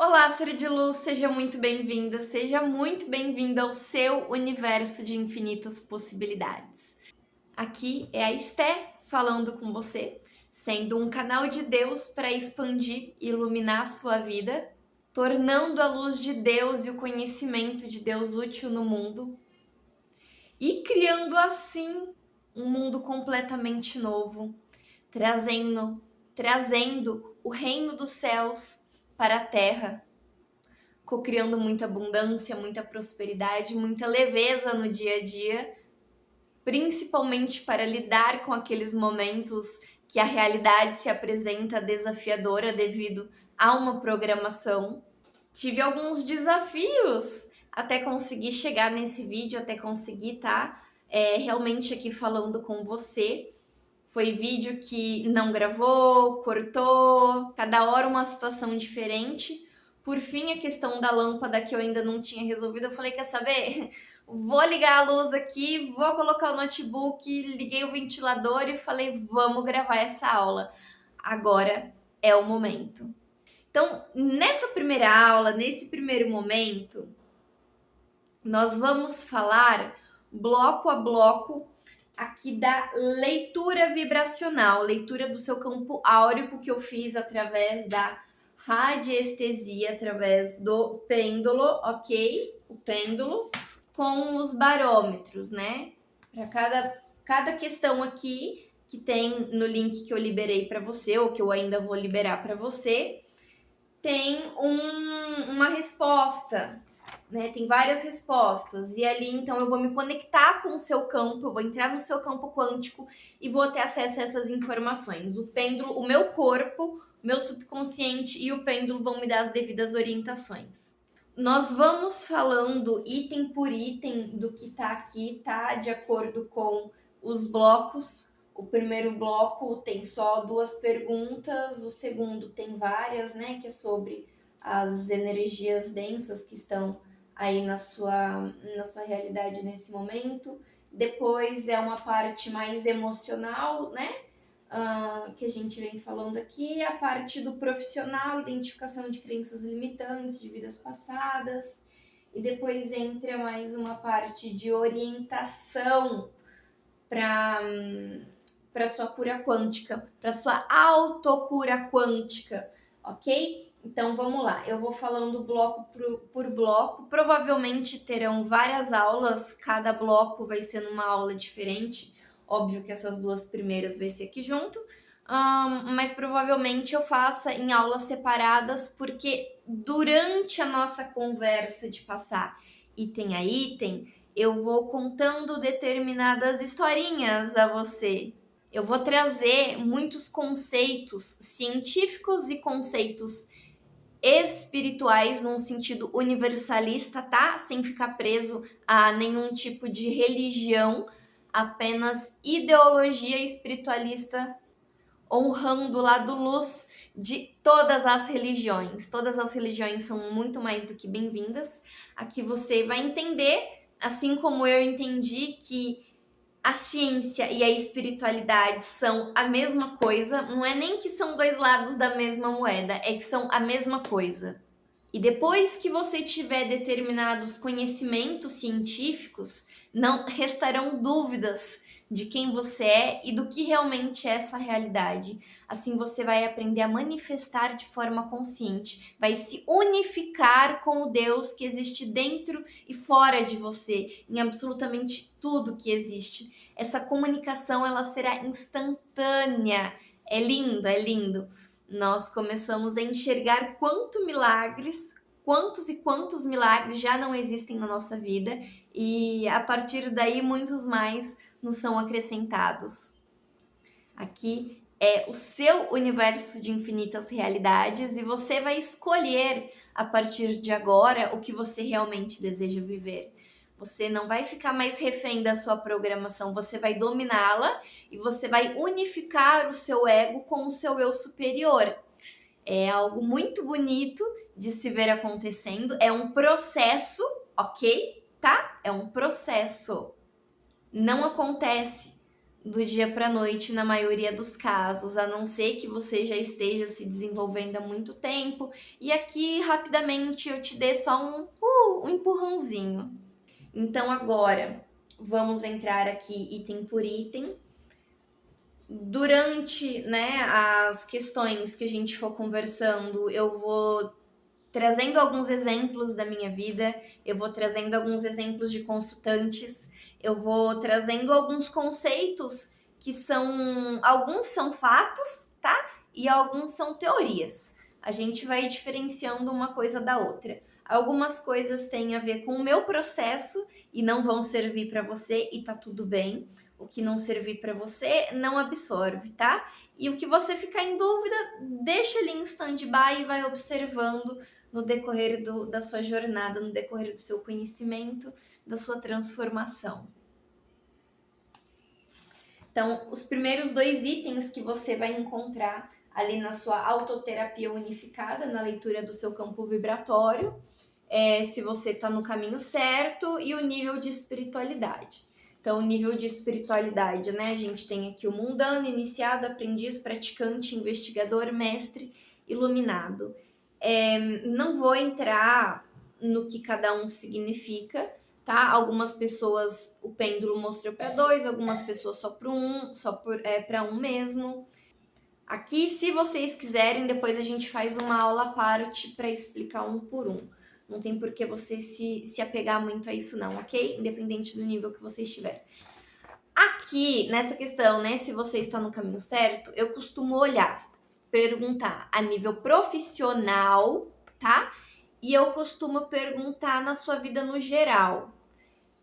Olá, ser de luz, seja muito bem-vinda, seja muito bem-vinda ao seu universo de infinitas possibilidades. Aqui é a Esté falando com você, sendo um canal de Deus para expandir e iluminar a sua vida, tornando a luz de Deus e o conhecimento de Deus útil no mundo e criando assim um mundo completamente novo, trazendo o reino dos céus para a terra, co-criando muita abundância, muita prosperidade, muita leveza no dia a dia, principalmente para lidar com aqueles momentos que a realidade se apresenta desafiadora devido a uma programação. Tive alguns desafios até conseguir chegar nesse vídeo, até conseguir estar realmente aqui falando com você. Foi vídeo que não gravou, cortou, cada hora uma situação diferente. Por fim, a questão da lâmpada que eu ainda não tinha resolvido, eu falei, quer saber? Vou ligar a luz aqui, vou colocar o notebook, liguei o ventilador e falei, vamos gravar essa aula. Agora é o momento. Então, nessa primeira aula, nesse primeiro momento, nós vamos falar bloco a bloco aqui da leitura vibracional, leitura do seu campo áurico que eu fiz através da radiestesia, através do pêndulo, ok? O pêndulo com os barômetros, né? Para cada questão aqui que tem no link que eu liberei para você, ou que eu ainda vou liberar para você, tem uma resposta, né? Tem várias respostas. E ali, então, eu vou me conectar com o seu campo, eu vou entrar no seu campo quântico e vou ter acesso a essas informações. O pêndulo, o meu corpo, o meu subconsciente e o pêndulo vão me dar as devidas orientações. Nós vamos falando item por item do que tá aqui, tá? De acordo com os blocos. O primeiro bloco tem só 2 perguntas, o segundo tem várias, né? Que é sobre as energias densas que estão aí na sua realidade nesse momento. Depois é uma parte mais emocional, né? Que a gente vem falando aqui, a parte do profissional, identificação de crenças limitantes, de vidas passadas. E depois entra mais uma parte de orientação para sua cura quântica, para sua autocura quântica, ok? Então vamos lá, eu vou falando bloco por bloco, provavelmente terão várias aulas, cada bloco vai ser numa aula diferente, óbvio que essas 2 primeiras vai ser aqui junto, mas provavelmente eu faça em aulas separadas, porque durante a nossa conversa de passar item a item, eu vou contando determinadas historinhas a você. Eu vou trazer muitos conceitos científicos e conceitos espirituais num sentido universalista, tá? Sem ficar preso a nenhum tipo de religião, apenas ideologia espiritualista, honrando o lado luz de todas as religiões. Todas as religiões são muito mais do que bem-vindas. Aqui você vai entender, assim como eu entendi que a ciência e a espiritualidade são a mesma coisa, não é nem que são 2 lados da mesma moeda, é que são a mesma coisa. E depois que você tiver determinados conhecimentos científicos, não restarão dúvidas de quem você é e do que realmente é essa realidade. Assim você vai aprender a manifestar de forma consciente, vai se unificar com o Deus que existe dentro e fora de você, em absolutamente tudo que existe. Essa comunicação ela será instantânea. É lindo, é lindo. Nós começamos a enxergar quantos e quantos milagres já não existem na nossa vida e a partir daí muitos mais nos são acrescentados. Aqui é o seu universo de infinitas realidades e você vai escolher a partir de agora o que você realmente deseja viver. Você não vai ficar mais refém da sua programação, você vai dominá-la e você vai unificar o seu ego com o seu eu superior. É algo muito bonito de se ver acontecendo, é um processo, ok? Tá? É um processo. Não acontece do dia para noite na maioria dos casos, a não ser que você já esteja se desenvolvendo há muito tempo. E aqui, rapidamente, eu te dei só um empurrãozinho. Então, agora, vamos entrar aqui item por item. Durante, né, as questões que a gente for conversando, eu vou trazendo alguns exemplos da minha vida, eu vou trazendo alguns exemplos de consultantes, eu vou trazendo alguns conceitos que alguns são fatos, tá? E alguns são teorias. A gente vai diferenciando uma coisa da outra. Algumas coisas têm a ver com o meu processo e não vão servir para você e tá tudo bem. O que não servir para você não absorve, tá? E o que você ficar em dúvida, deixa ali em stand-by e vai observando no decorrer da sua jornada, no decorrer do seu conhecimento, da sua transformação. Então, os primeiros 2 itens que você vai encontrar ali na sua autoterapia unificada, na leitura do seu campo vibratório, se você está no caminho certo, e o nível de espiritualidade. Então, o nível de espiritualidade, né? A gente tem aqui o mundano, iniciado, aprendiz, praticante, investigador, mestre, iluminado. Não vou entrar no que cada um significa, tá? Algumas pessoas o pêndulo mostrou para 2, algumas pessoas só para um mesmo. Aqui, se vocês quiserem, depois a gente faz uma aula à parte para explicar um por um. Não tem por que você se apegar muito a isso não, ok? Independente do nível que você estiver. Aqui, nessa questão, né, se você está no caminho certo, eu costumo olhar, perguntar a nível profissional, tá? E eu costumo perguntar na sua vida no geral.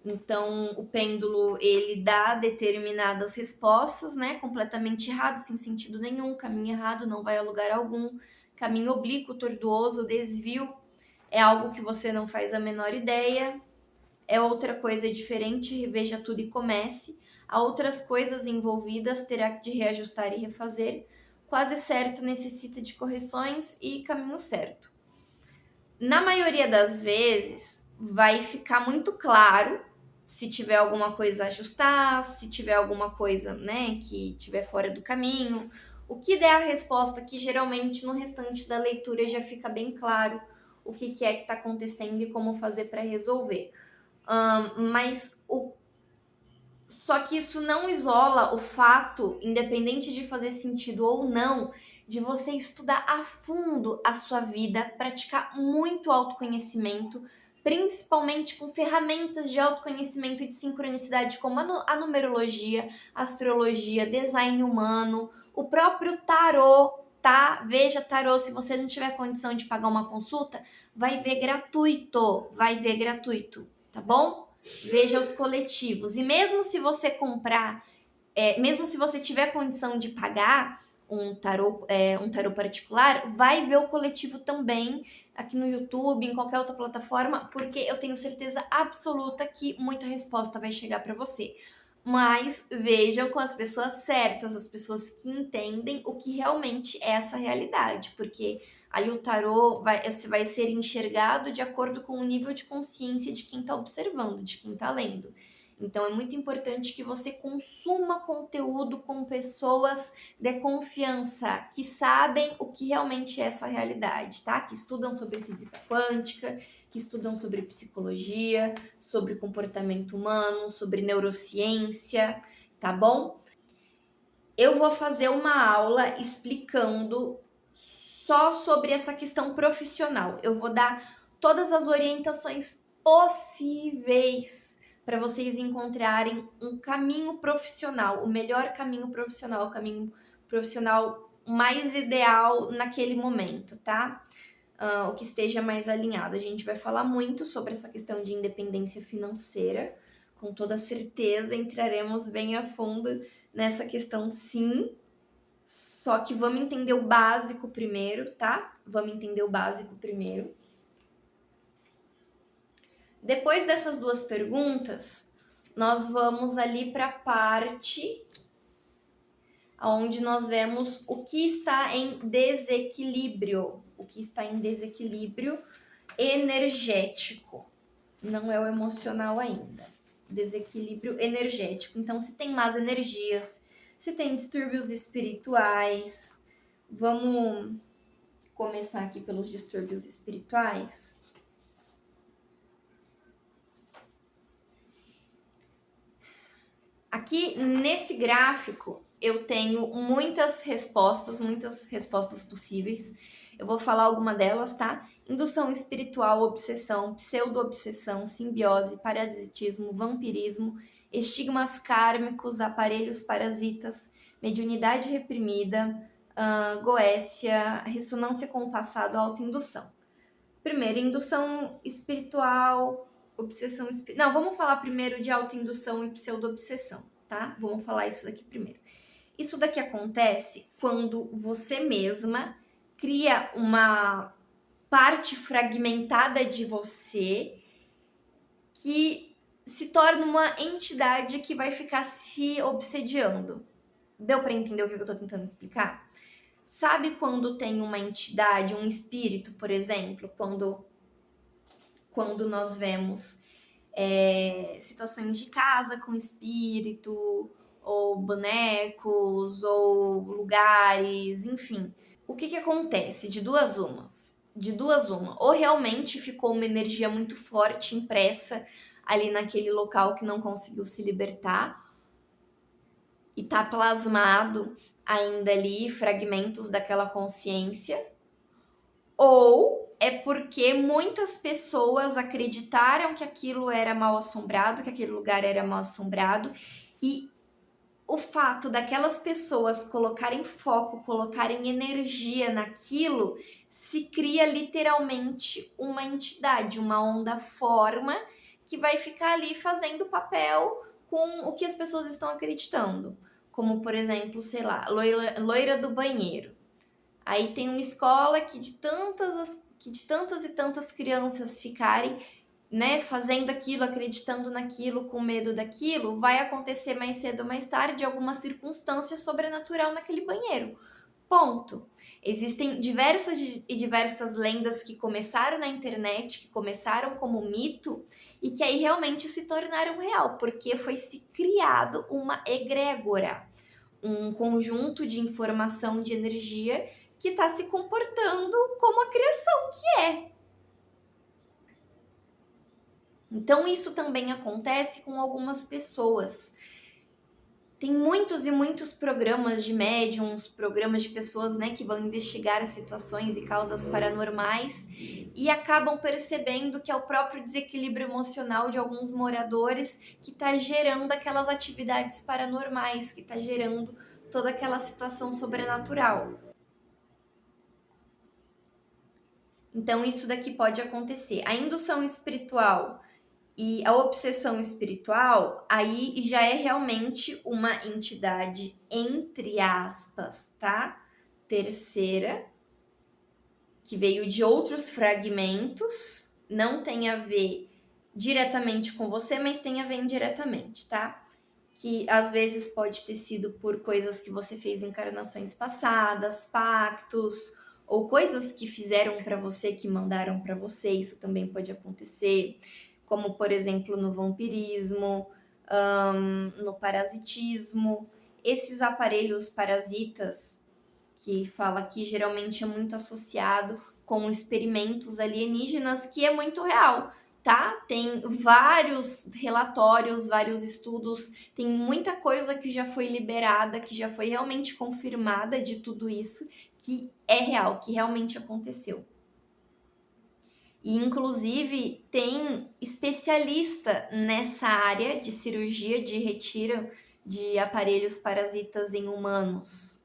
Então, o pêndulo, ele dá determinadas respostas, né? Completamente errado, sem sentido nenhum, caminho errado, não vai a lugar algum. Caminho oblíquo, tortuoso, desvio, é algo que você não faz a menor ideia. É outra coisa diferente, reveja tudo e comece. Há outras coisas envolvidas, terá de reajustar e refazer. Quase certo necessita de correções e caminho certo. Na maioria das vezes, vai ficar muito claro se tiver alguma coisa a ajustar, se tiver alguma coisa, né, que tiver fora do caminho. O que der a resposta aqui, geralmente no restante da leitura já fica bem claro o que é que está acontecendo e como fazer para resolver. Só que isso não isola o fato, independente de fazer sentido ou não, de você estudar a fundo a sua vida, praticar muito autoconhecimento, principalmente com ferramentas de autoconhecimento e de sincronicidade, como a numerologia, astrologia, design humano, o próprio tarô, tá? Veja tarô, se você não tiver condição de pagar uma consulta, vai ver gratuito, tá bom? Veja os coletivos. E mesmo se você comprar, mesmo se você tiver condição de pagar um tarô particular, vai ver o coletivo também aqui no YouTube, em qualquer outra plataforma, porque eu tenho certeza absoluta que muita resposta vai chegar para você. Mas vejam com as pessoas certas, as pessoas que entendem o que realmente é essa realidade, porque ali o tarô vai ser enxergado de acordo com o nível de consciência de quem está observando, de quem está lendo. Então é muito importante que você consuma conteúdo com pessoas de confiança, que sabem o que realmente é essa realidade, tá? Que estudam sobre física quântica, que estudam sobre psicologia, sobre comportamento humano, sobre neurociência, tá bom? Eu vou fazer uma aula explicando só sobre essa questão profissional. Eu vou dar todas as orientações possíveis para vocês encontrarem um caminho profissional, o melhor caminho profissional, o caminho profissional mais ideal naquele momento, tá? O que esteja mais alinhado. A gente vai falar muito sobre essa questão de independência financeira, com toda certeza entraremos bem a fundo nessa questão, sim. Só que vamos entender o básico primeiro, tá? Vamos entender o básico primeiro. Depois dessas 2 perguntas, nós vamos ali para a parte onde nós vemos o que está em desequilíbrio. O que está em desequilíbrio energético. Não é o emocional ainda. desequilíbrio energético. Então, se tem más energias, se tem distúrbios espirituais, vamos começar aqui pelos distúrbios espirituais. Aqui nesse gráfico eu tenho muitas respostas possíveis. Eu vou falar alguma delas, tá? Indução espiritual, obsessão, pseudo-obsessão, simbiose, parasitismo, vampirismo, estigmas kármicos, aparelhos parasitas, mediunidade reprimida, goécia, ressonância com o passado, autoindução. Primeiro, indução espiritual, obsessão espiritual. Não, vamos falar primeiro de autoindução e pseudo-obsessão, tá? Vamos falar isso daqui primeiro. Isso daqui acontece quando você mesma cria uma parte fragmentada de você que se torna uma entidade que vai ficar se obsediando. Deu para entender o que eu tô tentando explicar? Sabe quando tem uma entidade, um espírito, por exemplo, quando nós vemos situações de casa com espírito, ou bonecos, ou lugares, enfim. O que acontece? De duas uma. Ou realmente ficou uma energia muito forte impressa ali naquele local que não conseguiu se libertar e tá plasmado ainda ali fragmentos daquela consciência, ou é porque muitas pessoas acreditaram que aquilo era mal assombrado, que aquele lugar era mal assombrado, e o fato daquelas pessoas colocarem foco, colocarem energia naquilo, se cria literalmente uma entidade, uma onda forma que vai ficar ali fazendo papel com o que as pessoas estão acreditando. Como, por exemplo, sei lá, loira do banheiro. Aí tem uma escola que de tantas e tantas crianças ficarem, né, fazendo aquilo, acreditando naquilo, com medo daquilo, vai acontecer mais cedo ou mais tarde alguma circunstância sobrenatural naquele banheiro. Ponto. Existem diversas lendas que começaram na internet, que começaram como mito e que aí realmente se tornaram real, porque foi se criado uma egrégora, um conjunto de informação, de energia que está se comportando como a criação que é. Então, isso também acontece com algumas pessoas. Tem muitos e muitos programas de médiums, programas de pessoas, né, que vão investigar situações e causas paranormais e acabam percebendo que é o próprio desequilíbrio emocional de alguns moradores que está gerando aquelas atividades paranormais, que está gerando toda aquela situação sobrenatural. Então, isso daqui pode acontecer. A indução espiritual e a obsessão espiritual, aí já é realmente uma entidade, entre aspas, tá? Terceira, que veio de outros fragmentos, não tem a ver diretamente com você, mas tem a ver indiretamente, tá? Que às vezes pode ter sido por coisas que você fez em encarnações passadas, pactos, ou coisas que fizeram para você, que mandaram para você, isso também pode acontecer, como por exemplo no vampirismo, no parasitismo. Esses aparelhos parasitas, que fala que geralmente é muito associado com experimentos alienígenas, que é muito real, tá? Tem vários relatórios, vários estudos, tem muita coisa que já foi liberada, que já foi realmente confirmada de tudo isso, que é real, que realmente aconteceu. E, inclusive, tem especialista nessa área de cirurgia de retiro de aparelhos parasitas em humanos.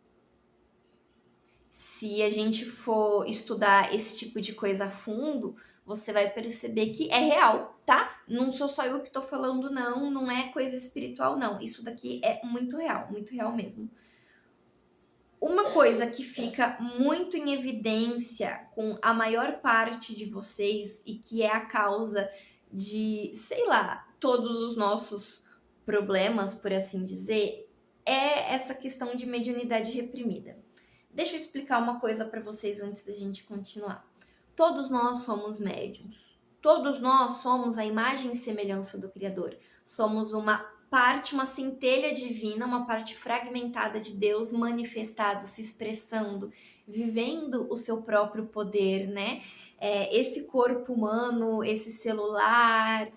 Se a gente for estudar esse tipo de coisa a fundo, você vai perceber que é real, tá? Não sou só eu que tô falando, não é coisa espiritual, não. Isso daqui é muito real mesmo. Uma coisa que fica muito em evidência com a maior parte de vocês e que é a causa de, sei lá, todos os nossos problemas, por assim dizer, é essa questão de mediunidade reprimida. Deixa eu explicar uma coisa para vocês antes da gente continuar. Todos nós somos médiums. Todos nós somos a imagem e semelhança do Criador. Somos uma parte, uma centelha divina, uma parte fragmentada de Deus manifestado, se expressando, vivendo o seu próprio poder, né? Esse corpo humano, esse celular,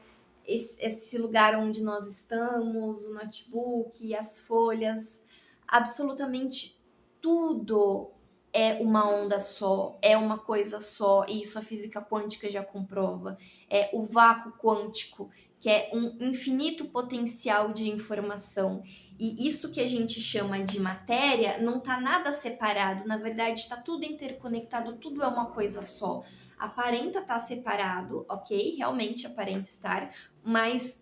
esse lugar onde nós estamos, o notebook, as folhas, absolutamente tudo é uma onda só, é uma coisa só, e isso a física quântica já comprova. É o vácuo quântico, que é um infinito potencial de informação. E isso que a gente chama de matéria não está nada separado, na verdade está tudo interconectado, tudo é uma coisa só. Aparenta estar separado, ok? Realmente aparenta estar, mas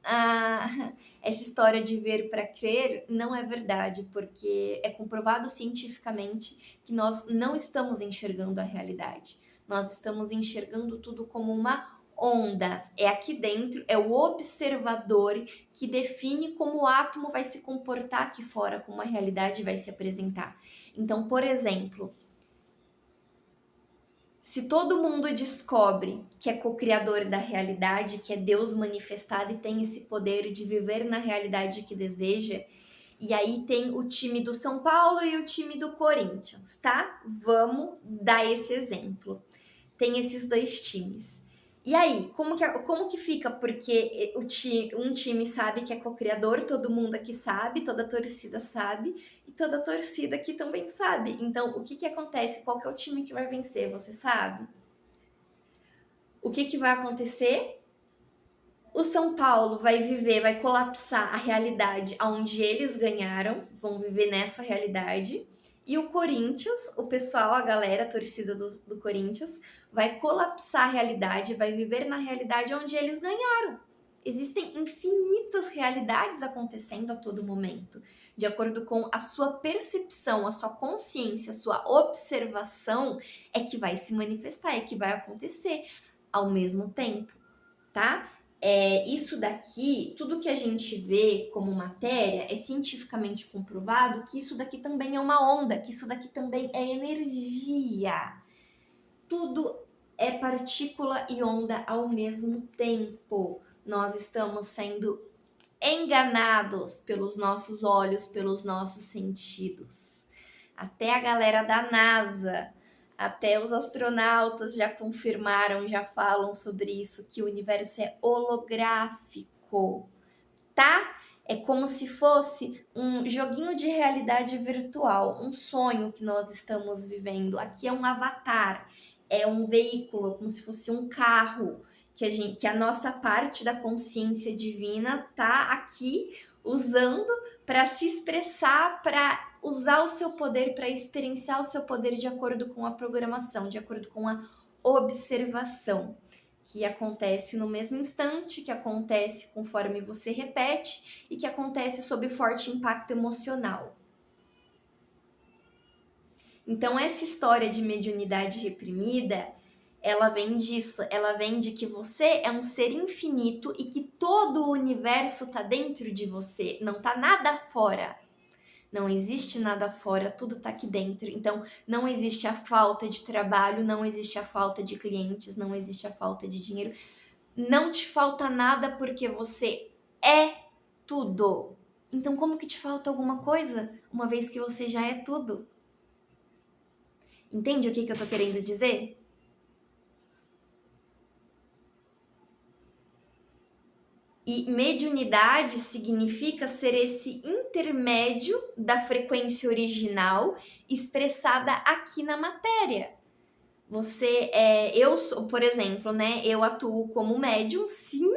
essa história de ver para crer não é verdade, porque é comprovado cientificamente que nós não estamos enxergando a realidade. Nós estamos enxergando tudo como uma onda. É aqui dentro, é o observador que define como o átomo vai se comportar aqui fora, como a realidade vai se apresentar. Então, por exemplo, se todo mundo descobre que é co-criador da realidade, que é Deus manifestado e tem esse poder de viver na realidade que deseja, e aí tem o time do São Paulo e o time do Corinthians, tá? Vamos dar esse exemplo. Tem esses dois times. E aí, como que fica? Porque um time sabe que é co-criador, todo mundo aqui sabe, toda a torcida sabe, e toda a torcida aqui também sabe. Então, o que acontece? Qual que é o time que vai vencer? Você sabe? O que vai acontecer? O São Paulo vai colapsar a realidade onde eles ganharam, vão viver nessa realidade. E o Corinthians, o pessoal, a galera, a torcida do Corinthians, vai colapsar a realidade, vai viver na realidade onde eles ganharam. Existem infinitas realidades acontecendo a todo momento, de acordo com a sua percepção, a sua consciência, a sua observação, é que vai se manifestar, é que vai acontecer ao mesmo tempo, tá? Isso daqui, tudo que a gente vê como matéria, é cientificamente comprovado que isso daqui também é uma onda, que isso daqui também é energia. Tudo é partícula e onda ao mesmo tempo. Nós estamos sendo enganados pelos nossos olhos, pelos nossos sentidos. Até a galera da NASA, até os astronautas já confirmaram, já falam sobre isso, que o universo é holográfico, tá? É como se fosse um joguinho de realidade virtual, um sonho que nós estamos vivendo. Aqui é um avatar, é um veículo, como se fosse um carro, que a nossa parte da consciência divina tá aqui usando para se expressar, para usar o seu poder, para experienciar o seu poder de acordo com a programação, de acordo com a observação, que acontece no mesmo instante, que acontece conforme você repete e que acontece sob forte impacto emocional. Então, essa história de mediunidade reprimida, ela vem disso, ela vem de que você é um ser infinito e que todo o universo tá dentro de você, não tá nada fora. Não existe nada fora, tudo tá aqui dentro. Então, não existe a falta de trabalho, não existe a falta de clientes, não existe a falta de dinheiro. Não te falta nada porque você é tudo. Então, como que te falta alguma coisa, uma vez que você já é tudo? Entende o que eu tô querendo dizer? E mediunidade significa ser esse intermédio da frequência original expressada aqui na matéria. Eu sou, por exemplo, né? Eu atuo como médium, sim.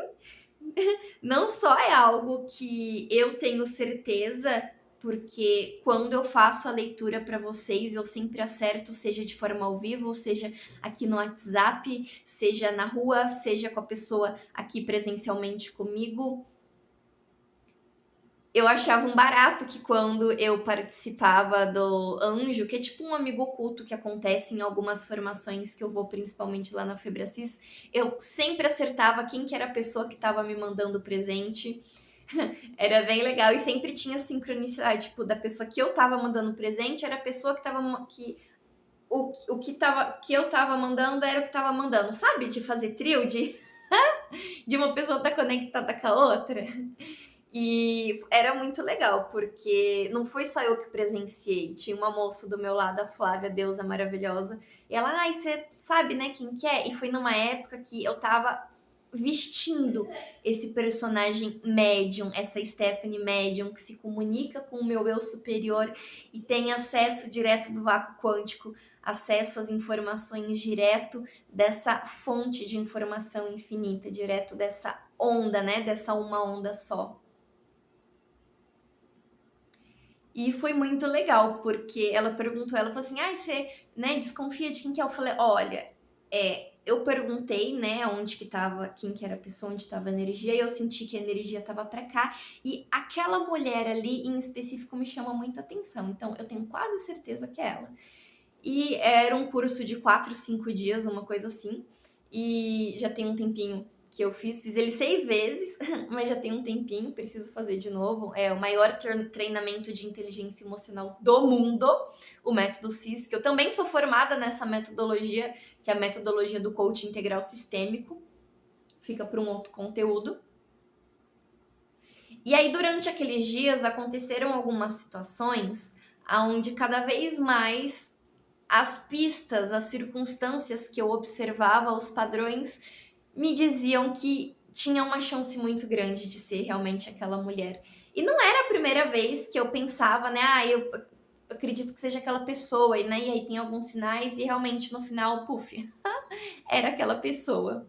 Não só é algo que eu tenho certeza, porque quando eu faço a leitura para vocês, eu sempre acerto, seja de forma ao vivo, ou seja aqui no WhatsApp, seja na rua, seja com a pessoa aqui presencialmente comigo. Eu achava um barato que quando eu participava do Anjo, que é tipo um amigo oculto que acontece em algumas formações que eu vou, principalmente lá na Febracis, eu sempre acertava quem que era a pessoa que estava me mandando presente. Era bem legal e sempre tinha sincronicidade, tipo, da pessoa que eu tava mandando presente era a pessoa que tava que eu tava mandando era o que tava mandando, sabe? De fazer trio, de de uma pessoa estar conectada com a outra. E era muito legal, porque não foi só eu que presenciei. Tinha uma moça do meu lado, a Flávia, deusa maravilhosa. E ela, ai, você sabe, né, quem que é? E foi numa época que eu tava vestindo esse personagem médium, essa Stephanie médium, que se comunica com o meu eu superior e tem acesso direto do vácuo quântico, acesso às informações direto dessa fonte de informação infinita, direto dessa onda, né, dessa uma onda só. E foi muito legal, porque ela perguntou, ela falou assim, você, né, desconfia de quem que é? Eu falei, olha, eu perguntei, né, onde que tava, quem que era a pessoa, onde tava a energia, e eu senti que a energia tava pra cá, e aquela mulher ali, em específico, me chama muita atenção, então eu tenho quase certeza que é ela. E era um curso de 4, 5 dias, uma coisa assim, e já tem um tempinho que eu fiz ele 6 vezes, mas já tem um tempinho, preciso fazer de novo. É o maior treinamento de inteligência emocional do mundo, o método CIS, que eu também sou formada nessa metodologia, que é a metodologia do coaching integral sistêmico. Fica para um outro conteúdo. E aí, durante aqueles dias, aconteceram algumas situações onde cada vez mais as pistas, as circunstâncias que eu observava, os padrões, me diziam que tinha uma chance muito grande de ser realmente aquela mulher. E não era a primeira vez que eu pensava, né? Eu acredito que seja aquela pessoa, e, né? E aí tem alguns sinais, e realmente no final, puf, era aquela pessoa.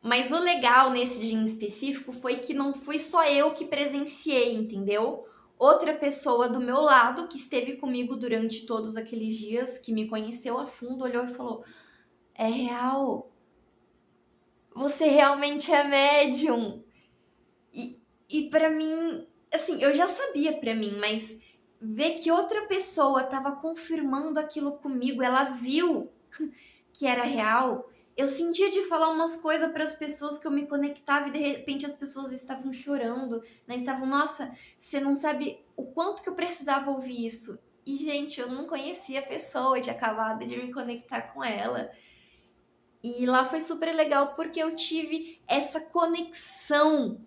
Mas o legal nesse dia em específico foi que não fui só eu que presenciei, entendeu? Outra pessoa do meu lado, que esteve comigo durante todos aqueles dias, que me conheceu a fundo, olhou e falou: é real, você realmente é médium. E para mim, assim, eu já sabia para mim, mas ver que outra pessoa estava confirmando aquilo comigo, ela viu que era real. Eu sentia de falar umas coisas para as pessoas que eu me conectava e de repente as pessoas estavam chorando, né? Estavam, nossa, você não sabe o quanto que eu precisava ouvir isso. E, gente, eu não conhecia a pessoa, eu tinha acabado de me conectar com ela. E lá foi super legal porque eu tive essa conexão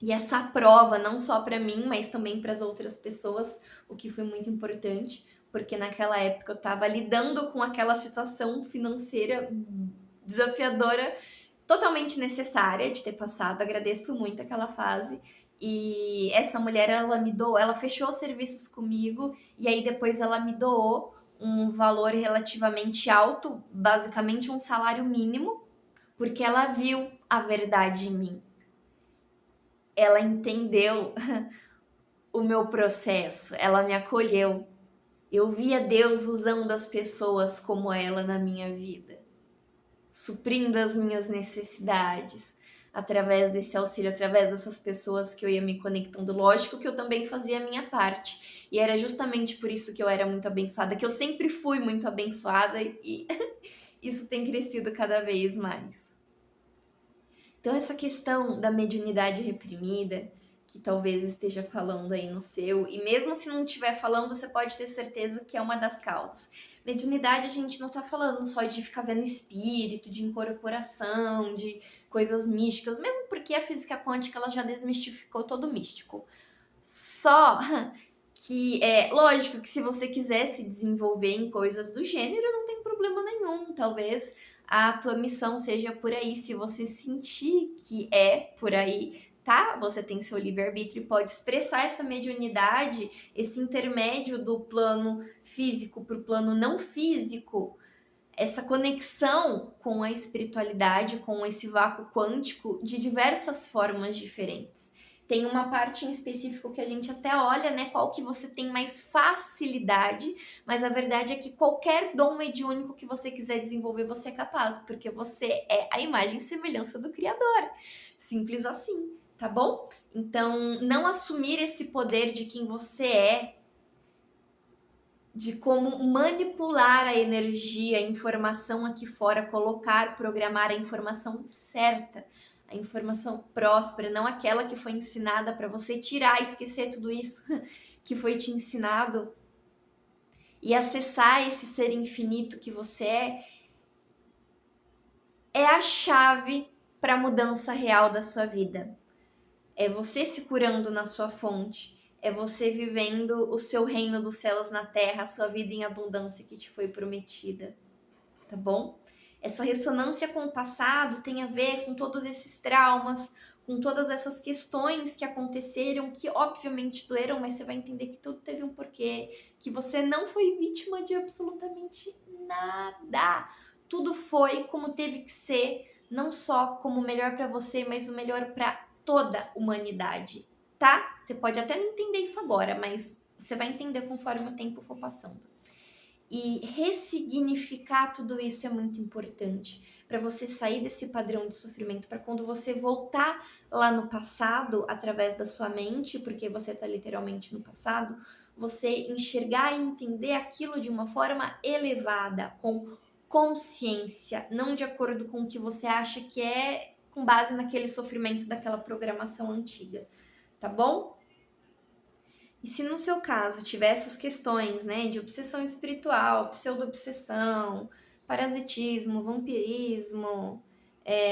e essa prova, não só para mim, mas também para as outras pessoas, o que foi muito importante, porque naquela época eu estava lidando com aquela situação financeira desafiadora, totalmente necessária de ter passado. Agradeço muito aquela fase. E essa mulher, ela me doou, ela fechou serviços comigo e aí depois ela me doou um valor relativamente alto, basicamente um salário mínimo, porque ela viu a verdade em mim. Ela entendeu o meu processo, ela me acolheu. Eu via Deus usando as pessoas como ela na minha vida, suprindo as minhas necessidades através desse auxílio, através dessas pessoas que eu ia me conectando. Lógico que eu também fazia a minha parte. E era justamente por isso que eu era muito abençoada, que eu sempre fui muito abençoada e isso tem crescido cada vez mais. Então, essa questão da mediunidade reprimida, que talvez esteja falando aí no seu, e mesmo se não estiver falando, você pode ter certeza que é uma das causas. Mediunidade, a gente não está falando só de ficar vendo espírito, de incorporação, de coisas místicas, mesmo porque a física quântica ela já desmistificou todo místico. Só que lógico que se você quiser se desenvolver em coisas do gênero, não tem problema nenhum. Talvez a tua missão seja por aí, se você sentir que é por aí, tá? Você tem seu livre-arbítrio e pode expressar essa mediunidade, esse intermédio do plano físico para o plano não físico, essa conexão com a espiritualidade, com esse vácuo quântico de diversas formas diferentes. Tem uma parte em específico que a gente até olha, né, qual que você tem mais facilidade, mas a verdade é que qualquer dom mediúnico que você quiser desenvolver, você é capaz, porque você é a imagem e semelhança do Criador. Simples assim, tá bom? Então, não assumir esse poder de quem você é, de como manipular a energia, a informação aqui fora, colocar, programar a informação certa, a informação próspera, não aquela que foi ensinada para você tirar, esquecer tudo isso que foi te ensinado e acessar esse ser infinito que você é a chave para a mudança real da sua vida. É você se curando na sua fonte. É você vivendo o seu reino dos céus na terra, a sua vida em abundância que te foi prometida. Tá bom? Essa ressonância com o passado tem a ver com todos esses traumas, com todas essas questões que aconteceram, que obviamente doeram, mas você vai entender que tudo teve um porquê, que você não foi vítima de absolutamente nada. Tudo foi como teve que ser, não só como o melhor para você, mas o melhor para toda a humanidade, tá? Você pode até não entender isso agora, mas você vai entender conforme o tempo for passando. E ressignificar tudo isso é muito importante para você sair desse padrão de sofrimento, para quando você voltar lá no passado, através da sua mente, porque você está literalmente no passado, você enxergar e entender aquilo de uma forma elevada, com consciência, não de acordo com o que você acha que é, com base naquele sofrimento daquela programação antiga, tá bom? E se no seu caso tiver essas questões, né, de obsessão espiritual, pseudo-obsessão, parasitismo, vampirismo,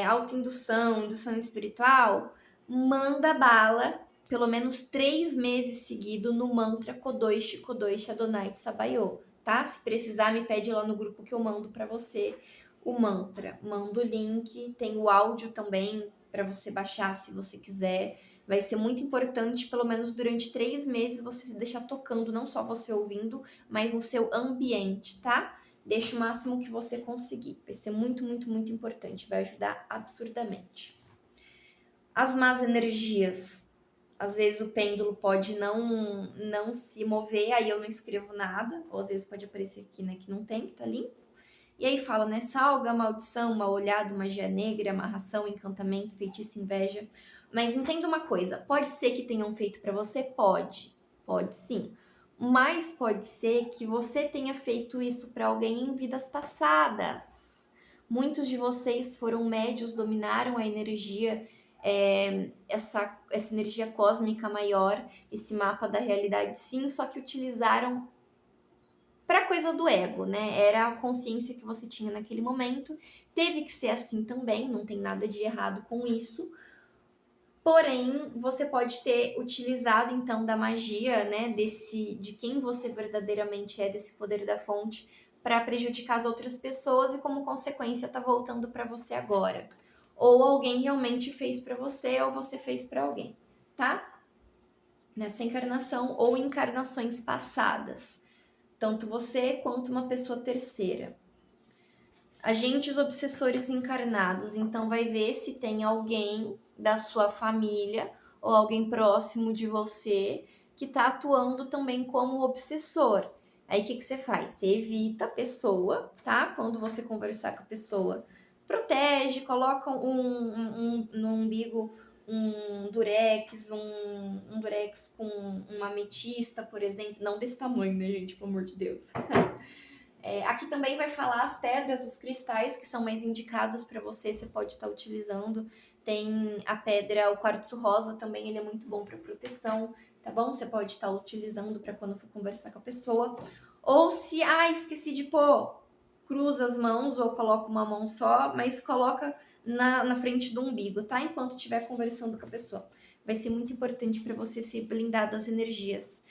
autoindução, indução espiritual, manda bala pelo menos 3 meses seguido no mantra Kodoishi Kodoishi Adonai Tsabayô, tá? Se precisar, me pede lá no grupo que eu mando para você o mantra. Mando o link, tem o áudio também para você baixar se você quiser. Vai ser muito importante, pelo menos durante 3 meses, você se deixar tocando, não só você ouvindo, mas no seu ambiente, tá? Deixa o máximo que você conseguir. Vai ser muito, muito, muito importante. Vai ajudar absurdamente. As más energias. Às vezes o pêndulo pode não se mover, aí eu não escrevo nada. Ou às vezes pode aparecer aqui, né, que não tem, que tá limpo. E aí fala, né, salga, maldição, mal olhado, magia negra, amarração, encantamento, feitiço, inveja. Mas entenda uma coisa, pode ser que tenham feito para você? Pode sim. Mas pode ser que você tenha feito isso para alguém em vidas passadas. Muitos de vocês foram médios, dominaram a energia, essa energia cósmica maior, esse mapa da realidade, sim, só que utilizaram para coisa do ego, né? Era a consciência que você tinha naquele momento. Teve que ser assim também, não tem nada de errado com isso. Porém, você pode ter utilizado então da magia, né, de quem você verdadeiramente é, desse poder da fonte, para prejudicar as outras pessoas e como consequência tá voltando para você agora. Ou alguém realmente fez para você ou você fez para alguém, tá? Nessa encarnação ou encarnações passadas. Tanto você quanto uma pessoa terceira. Agentes obsessores encarnados, então vai ver se tem alguém da sua família ou alguém próximo de você que está atuando também como obsessor. Aí o que você faz? Você evita a pessoa, tá? Quando você conversar com a pessoa, protege, coloca no umbigo um durex, um durex com uma ametista, por exemplo. Não desse tamanho, né, gente? Pelo amor de Deus. Aqui também vai falar as pedras, os cristais que são mais indicados para você pode estar utilizando. Tem a pedra, o quartzo rosa também, ele é muito bom para proteção, tá bom? Você pode estar utilizando para quando for conversar com a pessoa. Ou se, esqueci de pôr, cruza as mãos ou coloca uma mão só, mas coloca na frente do umbigo, tá? Enquanto estiver conversando com a pessoa. Vai ser muito importante para você se blindar das energias.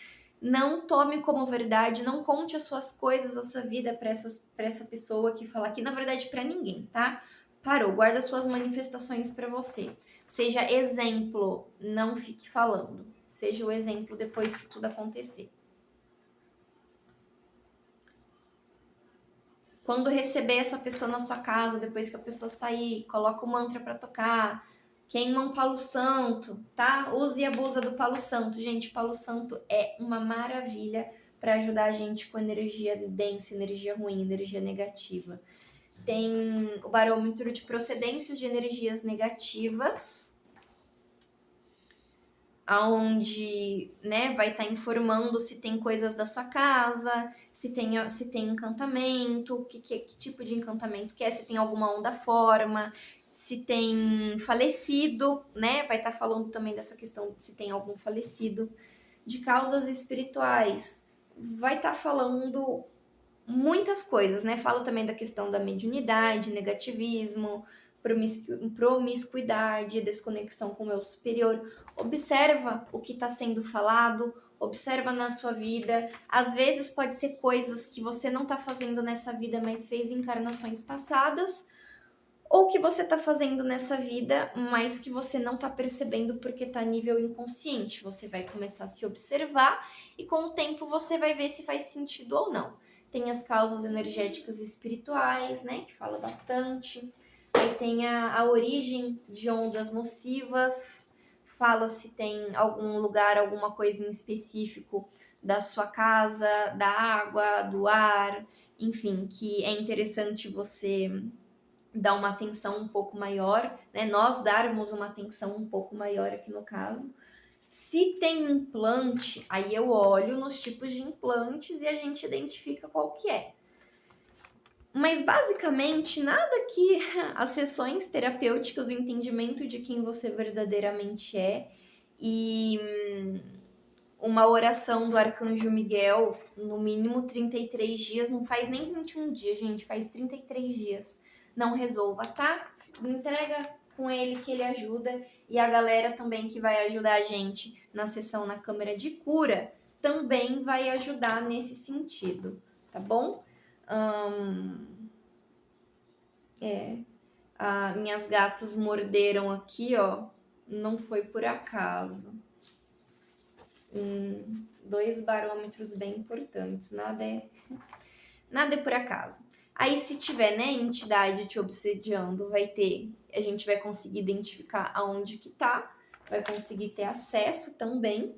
Não tome como verdade, não conte as suas coisas, a sua vida para essa pessoa que falar aqui, na verdade, para ninguém, tá? Parou, guarda suas manifestações para você. Seja exemplo, não fique falando. Seja o exemplo depois que tudo acontecer. Quando receber essa pessoa na sua casa, depois que a pessoa sair, coloca o mantra para tocar. Queima um palo santo, tá? Use e abusa do palo santo. Gente, palo santo é uma maravilha para ajudar a gente com energia densa, energia ruim, energia negativa. Tem o barômetro de procedências de energias negativas, aonde, né, vai estar informando se tem coisas da sua casa, se tem encantamento, que tipo de encantamento que é, se tem alguma onda forma, se tem falecido, né? Vai estar falando também dessa questão de se tem algum falecido, de causas espirituais. Vai estar falando muitas coisas, né? Fala também da questão da mediunidade, negativismo, promiscuidade, desconexão com o eu superior. Observa o que está sendo falado, observa na sua vida. Às vezes pode ser coisas que você não está fazendo nessa vida, mas fez em encarnações passadas, ou que você está fazendo nessa vida, mas que você não está percebendo porque está a nível inconsciente. Você vai começar a se observar e com o tempo você vai ver se faz sentido ou não. Tem as causas energéticas e espirituais, né, que fala bastante. Aí tem a origem de ondas nocivas, fala se tem algum lugar, alguma coisa em específico da sua casa, da água, do ar, enfim, que é interessante você dar uma atenção um pouco maior, né? Nós darmos uma atenção um pouco maior aqui no caso. Se tem implante, aí eu olho nos tipos de implantes e a gente identifica qual que é. Mas basicamente nada que as sessões terapêuticas, o entendimento de quem você verdadeiramente é e uma oração do Arcanjo Miguel, no mínimo 33 dias, não faz nem 21 dias, gente, faz 33 dias. Não resolva, tá? Entrega com ele que ele ajuda, e a galera também que vai ajudar a gente na sessão na câmara de cura também vai ajudar nesse sentido, tá bom? Minhas gatas morderam aqui, ó, não foi por acaso. 2 barômetros bem importantes, nada é por acaso. Aí se tiver, né, entidade te obsediando, a gente vai conseguir identificar aonde que tá, vai conseguir ter acesso também.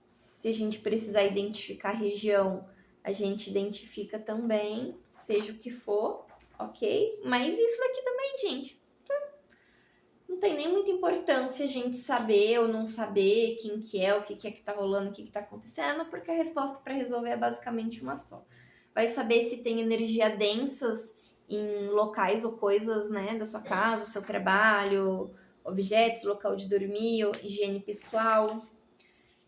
Se a gente precisar identificar a região, a gente identifica também, seja o que for, ok? Mas isso daqui também, gente, não tem nem muita importância a gente saber ou não saber quem que é, o que é que tá rolando, o que tá acontecendo, porque a resposta para resolver é basicamente uma só. Vai saber se tem energia densas em locais ou coisas, né, da sua casa, seu trabalho, objetos, local de dormir, higiene pessoal.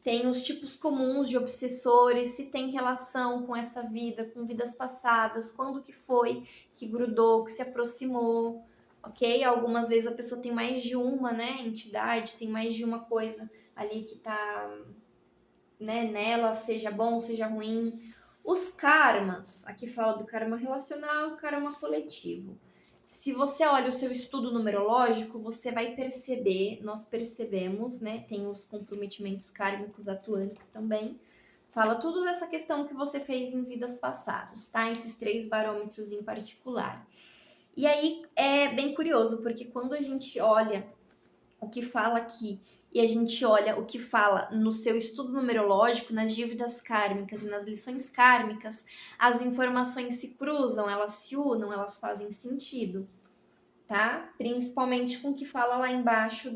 Tem os tipos comuns de obsessores, se tem relação com essa vida, com vidas passadas, quando que foi que grudou, que se aproximou, ok? Algumas vezes a pessoa tem mais de uma, né, entidade, tem mais de uma coisa ali que tá, né, nela, seja bom, seja ruim. Os karmas, aqui fala do karma relacional, karma coletivo. Se você olha o seu estudo numerológico, você vai perceber, nós percebemos, né? Tem os comprometimentos kármicos atuantes também. Fala tudo dessa questão que você fez em vidas passadas, tá? Esses 3 barômetros em particular. E aí é bem curioso, porque quando a gente olha o que fala aqui e a gente olha o que fala no seu estudo numerológico, nas dívidas kármicas e nas lições kármicas, as informações se cruzam, elas se unam, elas fazem sentido, tá? Principalmente com o que fala lá embaixo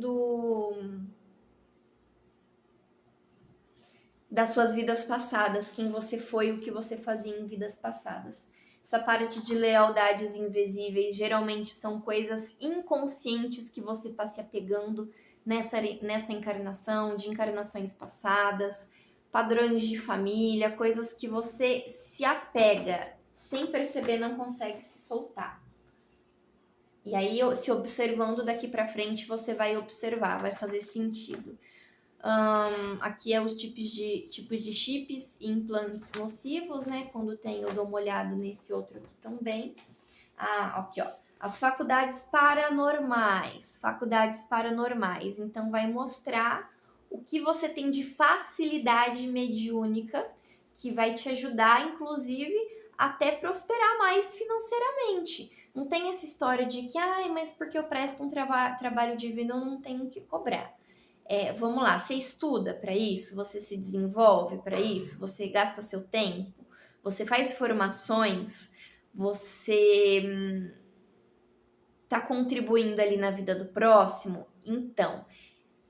das suas vidas passadas, quem você foi, o que você fazia em vidas passadas. Essa parte de lealdades invisíveis geralmente são coisas inconscientes que você está se apegando nessa encarnação, de encarnações passadas, padrões de família, coisas que você se apega sem perceber, não consegue se soltar. E aí, se observando daqui para frente, você vai observar, vai fazer sentido. Aqui é os tipos de chips e implantes nocivos, né? Quando tem, eu dou uma olhada nesse outro aqui também. Aqui, ó. As faculdades paranormais. Então, vai mostrar o que você tem de facilidade mediúnica, que vai te ajudar, inclusive, até prosperar mais financeiramente. Não tem essa história de que, mas porque eu presto um trabalho divino, eu não tenho que cobrar. Vamos lá, você estuda para isso, você se desenvolve para isso, você gasta seu tempo, você faz formações, você tá contribuindo ali na vida do próximo. Então,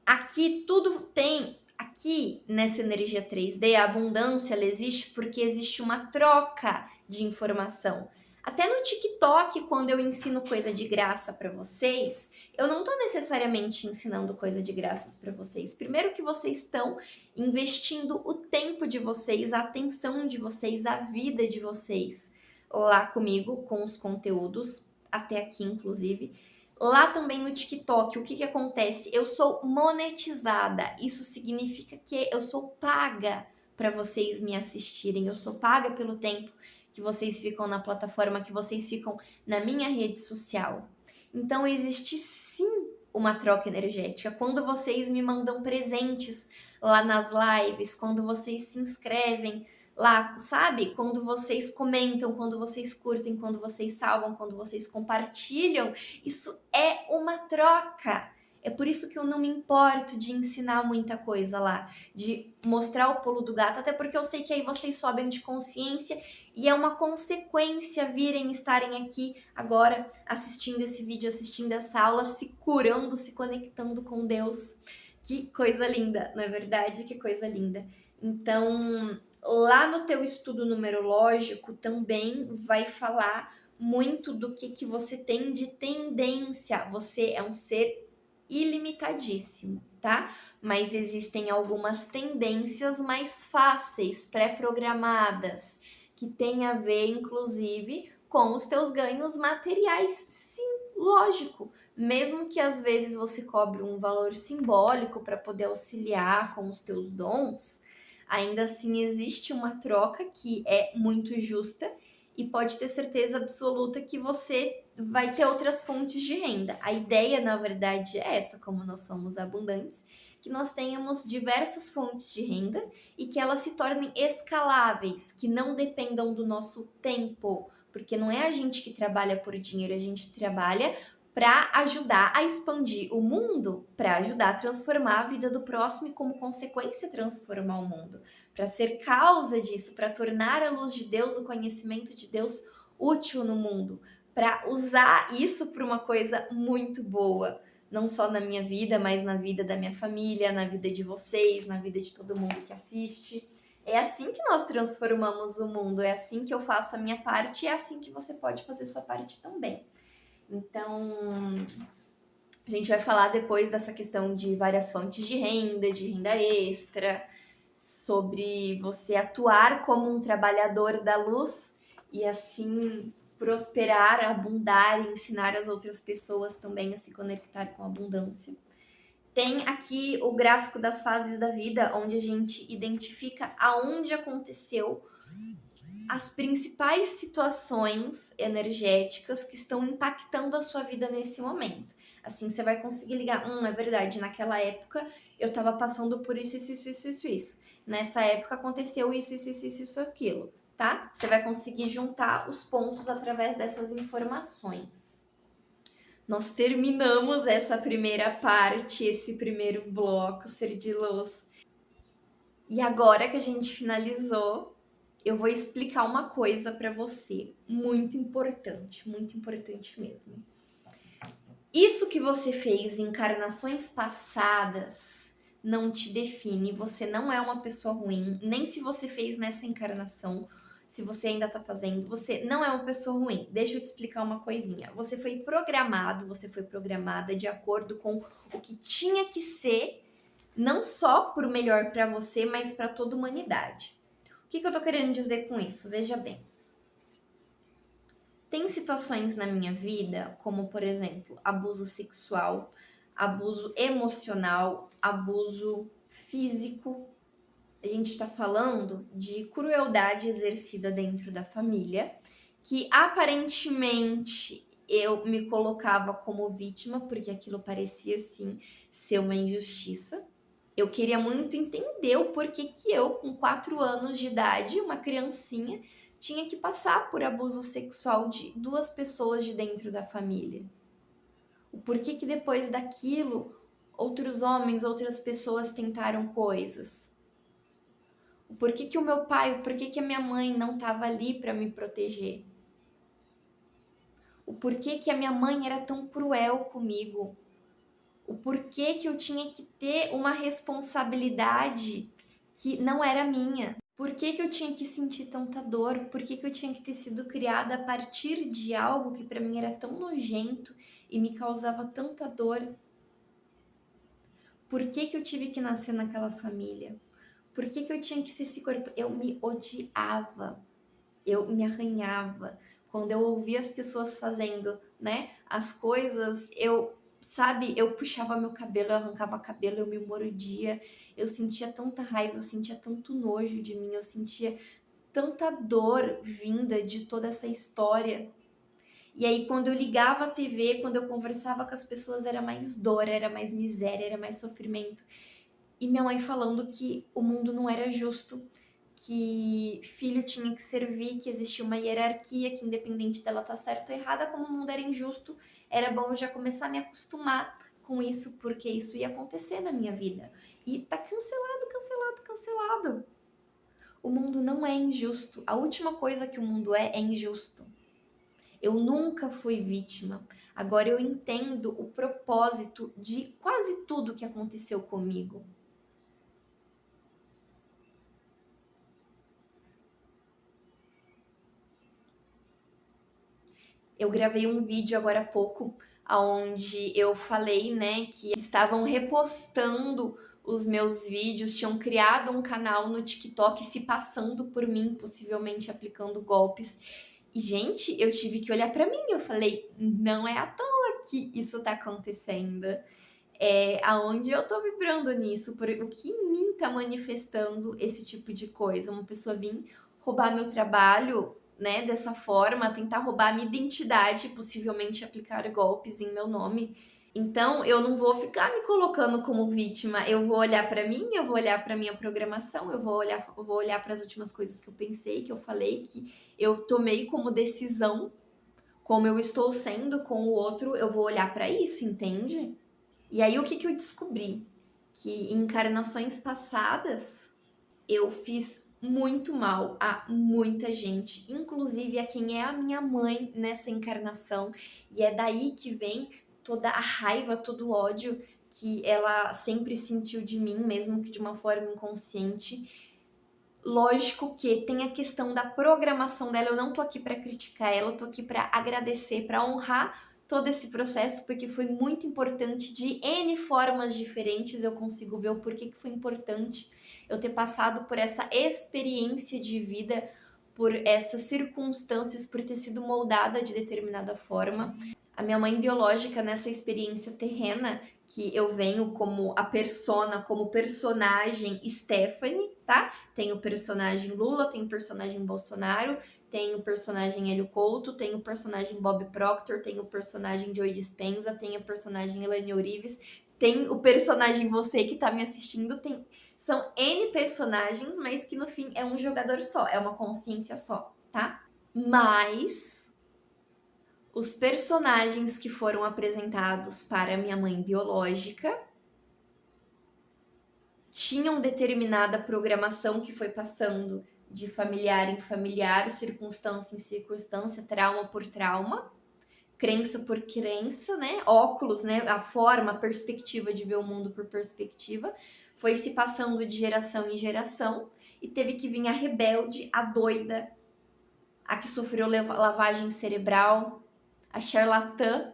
aqui tudo tem, aqui nessa energia 3D, a abundância ela existe porque existe uma troca de informação. Até no TikTok, quando eu ensino coisa de graça para vocês, eu não estou necessariamente ensinando coisa de graças para vocês. Primeiro que vocês estão investindo o tempo de vocês, a atenção de vocês, a vida de vocês lá comigo, com os conteúdos. até aqui, inclusive. Lá também no TikTok, o que acontece? Eu sou monetizada. Isso significa que eu sou paga para vocês me assistirem. Eu sou paga pelo tempo que vocês ficam na plataforma, que vocês ficam na minha rede social. Então existe sim uma troca energética. Quando vocês me mandam presentes lá nas lives, quando vocês se inscrevem lá, sabe? Quando vocês comentam, quando vocês curtem, quando vocês salvam, quando vocês compartilham, isso é uma troca. É por isso que eu não me importo de ensinar muita coisa lá, de mostrar o pulo do gato, até porque eu sei que aí vocês sobem de consciência e é uma consequência virem estarem aqui agora assistindo esse vídeo, assistindo essa aula, se curando, se conectando com Deus. Que coisa linda, não é verdade? Que coisa linda. Então, lá no teu estudo numerológico também vai falar muito do que você tem de tendência. Você é um ser ilimitadíssimo, tá? Mas existem algumas tendências mais fáceis, pré-programadas, que tem a ver, inclusive, com os teus ganhos materiais. Sim, lógico. Mesmo que às vezes você cobre um valor simbólico para poder auxiliar com os teus dons, ainda assim existe uma troca que é muito justa e pode ter certeza absoluta que você vai ter outras fontes de renda. A ideia, na verdade, é essa, como nós somos abundantes, que nós tenhamos diversas fontes de renda e que elas se tornem escaláveis, que não dependam do nosso tempo, porque não é a gente que trabalha por dinheiro, a gente trabalha para ajudar a expandir o mundo, para ajudar a transformar a vida do próximo e, como consequência, transformar o mundo, para ser causa disso, para tornar a luz de Deus, o conhecimento de Deus útil no mundo, para usar isso para uma coisa muito boa, não só na minha vida, mas na vida da minha família, na vida de vocês, na vida de todo mundo que assiste. É assim que nós transformamos o mundo, é assim que eu faço a minha parte e é assim que você pode fazer sua parte também. Então, a gente vai falar depois dessa questão de várias fontes de renda extra, sobre você atuar como um trabalhador da luz e assim prosperar, abundar e ensinar as outras pessoas também a se conectar com a abundância. Tem aqui o gráfico das fases da vida, onde a gente identifica aonde aconteceu as principais situações energéticas que estão impactando a sua vida nesse momento. Assim, você vai conseguir ligar, é verdade, naquela época eu estava passando por isso. Nessa época aconteceu isso, aquilo, tá? Você vai conseguir juntar os pontos através dessas informações. Nós terminamos essa primeira parte, esse primeiro bloco, Ser de Luz. E agora que a gente finalizou, eu vou explicar uma coisa para você, muito importante mesmo. Isso que você fez em encarnações passadas não te define, você não é uma pessoa ruim, nem se você fez nessa encarnação, se você ainda tá fazendo, você não é uma pessoa ruim. Deixa eu te explicar uma coisinha. Você foi programada de acordo com o que tinha que ser, não só por melhor para você, mas para toda a humanidade. O que eu tô querendo dizer com isso? Veja bem. Tem situações na minha vida, como por exemplo, abuso sexual, abuso emocional, abuso físico. A gente está falando de crueldade exercida dentro da família, que aparentemente eu me colocava como vítima, porque aquilo parecia sim ser uma injustiça. Eu queria muito entender o porquê que eu, com 4 anos de idade, uma criancinha, tinha que passar por abuso sexual de 2 pessoas de dentro da família. O porquê que depois daquilo, outros homens, outras pessoas tentaram coisas. O porquê que o meu pai, o porquê que a minha mãe não estava ali para me proteger. O porquê que a minha mãe era tão cruel comigo. O porquê que eu tinha que ter uma responsabilidade que não era minha. Por que eu tinha que sentir tanta dor? Por que eu tinha que ter sido criada a partir de algo que para mim era tão nojento e me causava tanta dor? Por que eu tive que nascer naquela família? Por que eu tinha que ser esse corpo? Eu me odiava, eu me arranhava. Quando eu ouvia as pessoas fazendo né, as coisas, eu puxava meu cabelo, eu arrancava cabelo, eu me mordia, eu sentia tanta raiva, eu sentia tanto nojo de mim, eu sentia tanta dor vinda de toda essa história. E aí, quando eu ligava a TV, quando eu conversava com as pessoas, era mais dor, era mais miséria, era mais sofrimento. E minha mãe falando que o mundo não era justo, que filho tinha que servir, que existia uma hierarquia, que independente dela estar certa ou errada, como o mundo era injusto, era bom eu já começar a me acostumar com isso, porque isso ia acontecer na minha vida. E tá cancelado, cancelado, cancelado. O mundo não é injusto. A última coisa que o mundo é injusto. Eu nunca fui vítima. Agora eu entendo o propósito de quase tudo que aconteceu comigo. Eu gravei um vídeo agora há pouco, onde eu falei, né, que estavam repostando os meus vídeos, tinham criado um canal no TikTok se passando por mim, possivelmente aplicando golpes. E, gente, eu tive que olhar pra mim, eu falei, não é à toa que isso tá acontecendo. É aonde eu tô vibrando nisso, por o que em mim tá manifestando esse tipo de coisa. Uma pessoa vir roubar meu trabalho, né, dessa forma, tentar roubar a minha identidade, possivelmente aplicar golpes em meu nome. Então, eu não vou ficar me colocando como vítima. Eu vou olhar pra mim, eu vou olhar pra minha programação, eu vou olhar para as últimas coisas que eu pensei, que eu falei, que eu tomei como decisão, como eu estou sendo com o outro, eu vou olhar pra isso, entende? E aí, o que que eu descobri? Que em encarnações passadas eu fiz muito mal a muita gente, inclusive a quem é a minha mãe nessa encarnação. E é daí que vem toda a raiva, todo o ódio que ela sempre sentiu de mim, mesmo que de uma forma inconsciente. Lógico que tem a questão da programação dela, eu não tô aqui para criticar ela, eu tô aqui para agradecer, para honrar todo esse processo, porque foi muito importante de N formas diferentes, eu consigo ver o porquê que foi importante eu ter passado por essa experiência de vida, por essas circunstâncias, por ter sido moldada de determinada forma. A minha mãe biológica nessa experiência terrena, que eu venho como a persona, como personagem Stephanie, tá? Tem o personagem Lula, tem o personagem Bolsonaro, tem o personagem Hélio Couto, tem o personagem Bob Proctor, tem o personagem Joey Dispenza, tem a personagem Elaine Orives, tem o personagem você que tá me assistindo, tem... São N personagens, mas que no fim é um jogador só, é uma consciência só, tá? Mas os personagens que foram apresentados para minha mãe biológica tinham determinada programação que foi passando de familiar em familiar, circunstância em circunstância, trauma por trauma, crença por crença, né? Óculos, né? A forma, a perspectiva de ver o mundo por perspectiva, foi se passando de geração em geração e teve que vir a rebelde, a doida, a que sofreu lavagem cerebral, a charlatã,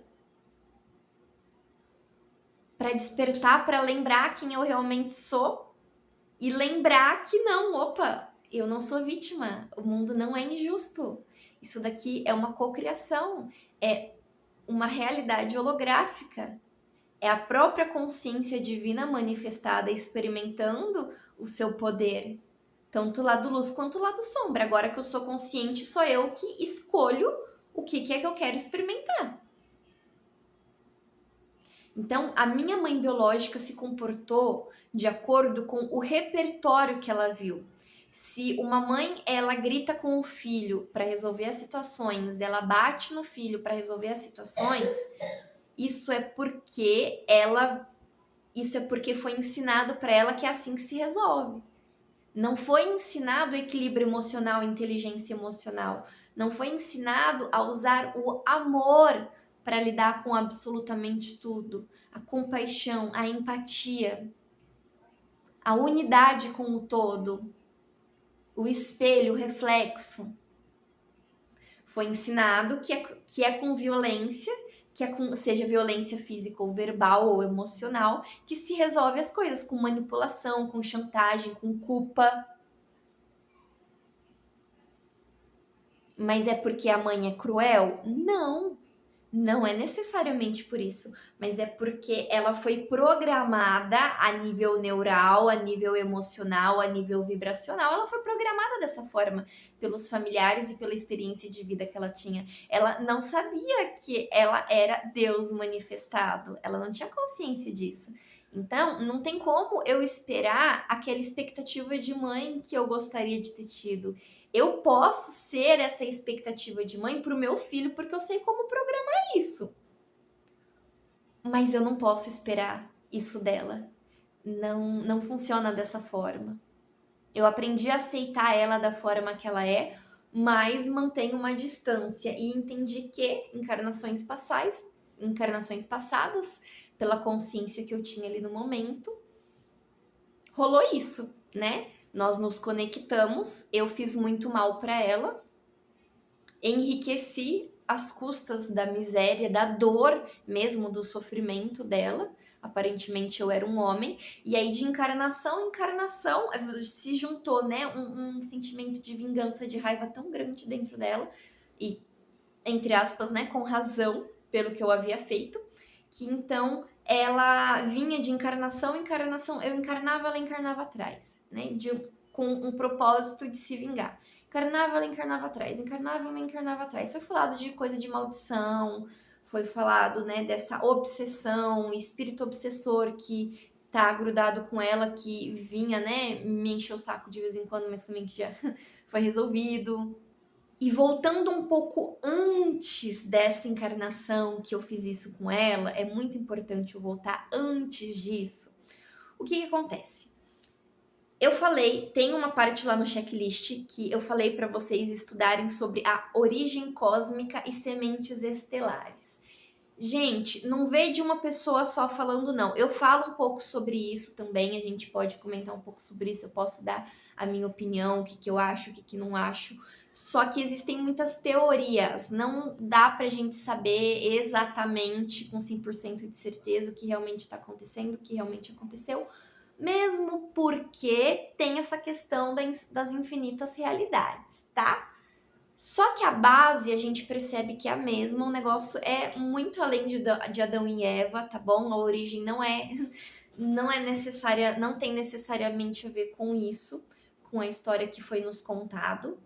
para despertar, para lembrar quem eu realmente sou e lembrar que não, opa, eu não sou vítima, o mundo não é injusto. Isso daqui é uma cocriação, é uma realidade holográfica, é a própria consciência divina manifestada, experimentando o seu poder, tanto o lado luz quanto o lado sombra. Agora que eu sou consciente, sou eu que escolho o que é que eu quero experimentar. Então, a minha mãe biológica se comportou de acordo com o repertório que ela viu. Se uma mãe, ela grita com o filho para resolver as situações, ela bate no filho para resolver as situações, isso é porque foi ensinado para ela que é assim que se resolve. Não foi ensinado equilíbrio emocional, inteligência emocional. Não foi ensinado a usar o amor para lidar com absolutamente tudo. A compaixão, a empatia, a unidade com o todo, o espelho, o reflexo. Foi ensinado que é com violência, seja violência física ou verbal ou emocional, que se resolve as coisas, com manipulação, com chantagem, com culpa. Mas é porque a mãe é cruel? Não. Não é necessariamente por isso, mas é porque ela foi programada a nível neural, a nível emocional, a nível vibracional. Ela foi programada dessa forma pelos familiares e pela experiência de vida que ela tinha. Ela não sabia que ela era Deus manifestado. Ela não tinha consciência disso. Então, não tem como eu esperar aquela expectativa de mãe que eu gostaria de ter tido. Eu posso ser essa expectativa de mãe para o meu filho porque eu sei como programar isso. Mas eu não posso esperar isso dela. Não funciona dessa forma. Eu aprendi a aceitar ela da forma que ela é, mas mantenho uma distância e entendi que encarnações passadas, pela consciência que eu tinha ali no momento, rolou isso, né? Nós nos conectamos, eu fiz muito mal para ela, enriqueci às custas da miséria, da dor mesmo, do sofrimento dela. Aparentemente eu era um homem, e aí de encarnação em encarnação se juntou, né, um sentimento de vingança, de raiva tão grande dentro dela, e entre aspas, né, com razão, pelo que eu havia feito, que então ela vinha de encarnação em encarnação, eu encarnava, ela encarnava atrás, né, com um propósito de se vingar. Encarnava, ela encarnava atrás, encarnava, ela encarnava atrás. Foi falado de coisa de maldição, foi falado, né, dessa obsessão, espírito obsessor que tá grudado com ela, que vinha, né, me encher o saco de vez em quando, mas também que já foi resolvido. E voltando um pouco antes dessa encarnação que eu fiz isso com ela, é muito importante eu voltar antes disso. O que acontece? Eu falei, tem uma parte lá no checklist que eu falei para vocês estudarem sobre a origem cósmica e sementes estelares. Gente, não veio de uma pessoa só falando, não. Eu falo um pouco sobre isso também, a gente pode comentar um pouco sobre isso, eu posso dar a minha opinião, o que eu acho, o que não acho. Só que existem muitas teorias, não dá pra gente saber exatamente com 100% de certeza o que realmente está acontecendo, o que realmente aconteceu, mesmo porque tem essa questão das infinitas realidades, tá? Só que a base a gente percebe que é a mesma, o negócio é muito além de Adão e Eva, tá bom? A origem não é necessária, não tem necessariamente a ver com isso, com a história que foi nos contado.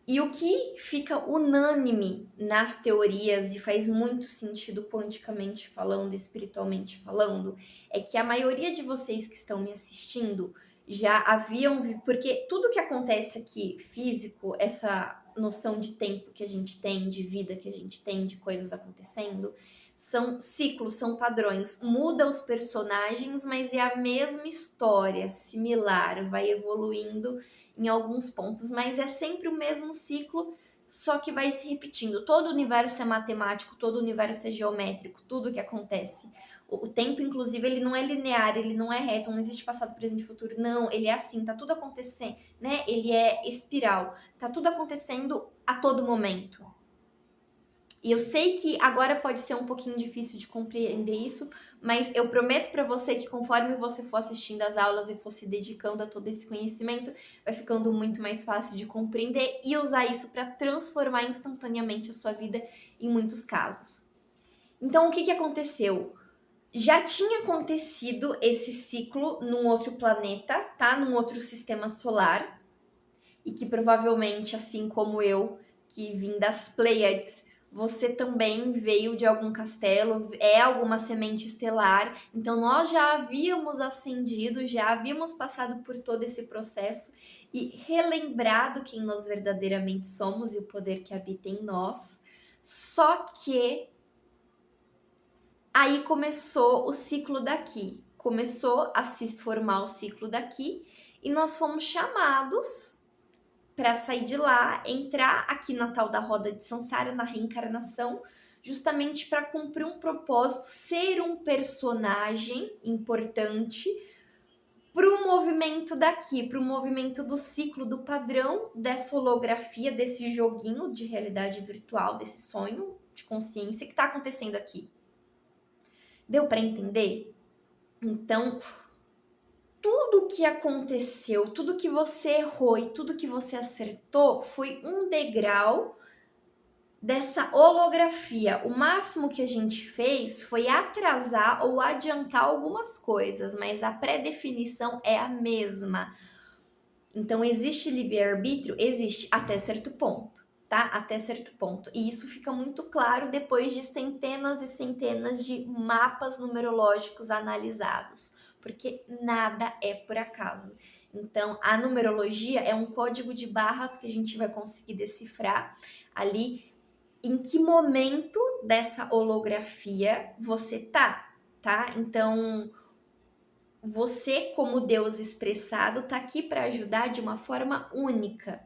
E o que fica unânime nas teorias e faz muito sentido quanticamente falando, espiritualmente falando, é que a maioria de vocês que estão me assistindo já haviam, porque tudo que acontece aqui, físico, essa noção de tempo que a gente tem, de vida que a gente tem, de coisas acontecendo, são ciclos, são padrões. Muda os personagens, mas é a mesma história, similar, vai evoluindo em alguns pontos, mas é sempre o mesmo ciclo, só que vai se repetindo. Todo o universo é matemático, todo o universo é geométrico, tudo que acontece. O tempo, inclusive, ele não é linear, ele não é reto, não existe passado, presente e futuro. Não, ele é assim, tá tudo acontecendo, né? Ele é espiral, tá tudo acontecendo a todo momento. E eu sei que agora pode ser um pouquinho difícil de compreender isso, mas eu prometo para você que conforme você for assistindo as aulas e for se dedicando a todo esse conhecimento, vai ficando muito mais fácil de compreender e usar isso para transformar instantaneamente a sua vida em muitos casos. Então, o que aconteceu? Já tinha acontecido esse ciclo num outro planeta, tá? Num outro sistema solar, e que provavelmente, assim como eu, que vim das Pleiades, você também veio de algum castelo, é alguma semente estelar. Então nós já havíamos ascendido, já havíamos passado por todo esse processo e relembrado quem nós verdadeiramente somos e o poder que habita em nós. Só que aí começou o ciclo daqui, começou a se formar o ciclo daqui e nós fomos chamados para sair de lá, entrar aqui na tal da roda de Sansara, na reencarnação, justamente para cumprir um propósito, ser um personagem importante para o movimento daqui, para o movimento do ciclo, do padrão dessa holografia, desse joguinho de realidade virtual, desse sonho de consciência que está acontecendo aqui. Deu para entender? Então, tudo que aconteceu, tudo que você errou e tudo que você acertou foi um degrau dessa holografia. O máximo que a gente fez foi atrasar ou adiantar algumas coisas, mas a pré-definição é a mesma. Então, existe livre-arbítrio? Existe até certo ponto, tá? Até certo ponto. E isso fica muito claro depois de centenas e centenas de mapas numerológicos analisados, porque nada é por acaso. Então, a numerologia é um código de barras que a gente vai conseguir decifrar ali em que momento dessa holografia você tá? Então, você, como Deus expressado, tá aqui para ajudar de uma forma única.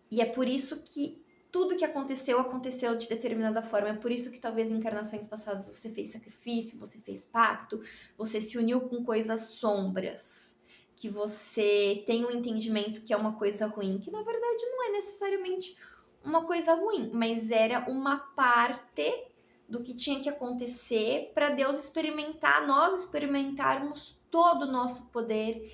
E é por isso que tudo que aconteceu, aconteceu de determinada forma. É por isso que talvez em encarnações passadas você fez sacrifício, você fez pacto, você se uniu com coisas sombras, que você tem um entendimento que é uma coisa ruim, que na verdade não é necessariamente uma coisa ruim, mas era uma parte do que tinha que acontecer para Deus experimentar, nós experimentarmos todo o nosso poder